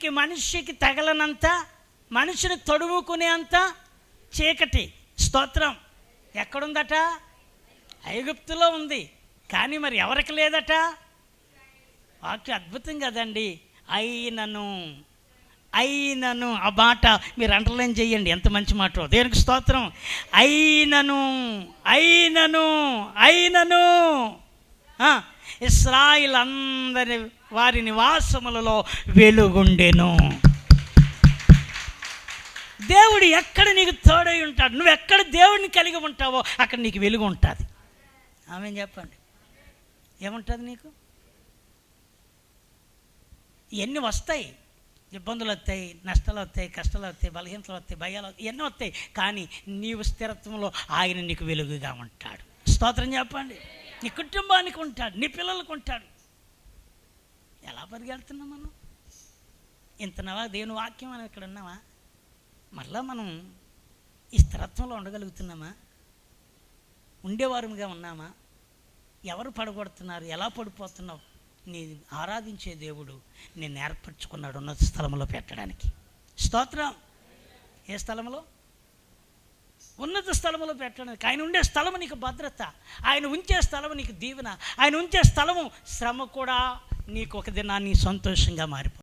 మనిషికి తగలనంత, మనిషిని తడుముకునే అంత చీకటి. స్తోత్రం. ఎక్కడుందట? ఐగుప్తులో ఉంది. కానీ మరి ఎవరికి లేదట? వాక్యం అద్భుతం కదండి. అయినను ఆ మాట మీరు అండర్లైన్ చేయండి. ఎంత మంచి మాట. దేవునికి స్తోత్రం. అయినను ఇశ్రాయేలు అందరి వారి నివాసములలో వెలుగుండెను. దేవుడు ఎక్కడ నీకు తోడై ఉంటాడు, నువ్వు ఎక్కడ దేవుడిని కలిగి ఉంటావో అక్కడ నీకు వెలుగు ఉంటుంది. ఆమె చెప్పండి, ఏముంటుంది నీకు? ఇవన్నీ వస్తాయి, ఇబ్బందులు వస్తాయి, నష్టాలు వస్తాయి, కష్టాలు వస్తాయి, బలహీనతలు వస్తాయి, భయాలు ఇవన్నీ వస్తాయి. కానీ నీవు స్థిరత్వంలో ఆయన నీకు వెలుగుగా ఉంటాడు. స్తోత్రం చెప్పండి. నీ కుటుంబానికి ఉంటాడు, నీ పిల్లలకు ఉంటాడు. ఎలా పరిగెడుతున్నాం మనం? ఇంతనవా దేవుని వాక్యం అని ఇక్కడ ఉన్నావా? మళ్ళా మనం ఈ స్థిరత్వంలో ఉండగలుగుతున్నామా? ఉండేవారుగా ఉన్నామా? ఎవరు పడగొడుతున్నారు? ఎలా పడిపోతున్నావు? నీ ఆరాధించే దేవుడు నేను ఏర్పరచుకున్నాడు ఉన్నత స్థలంలో పెట్టడానికి. స్తోత్రం. ఏ స్థలంలో? ఉన్నత స్థలములో పెట్టడానికి. ఆయన ఉండే స్థలము నీకు భద్రత, ఆయన ఉంచే స్థలము నీకు దీవెన, ఆయన ఉంచే స్థలము శ్రమ కూడా నీకు ఒక దినాన్ని సంతోషంగా మారిపోతుంది.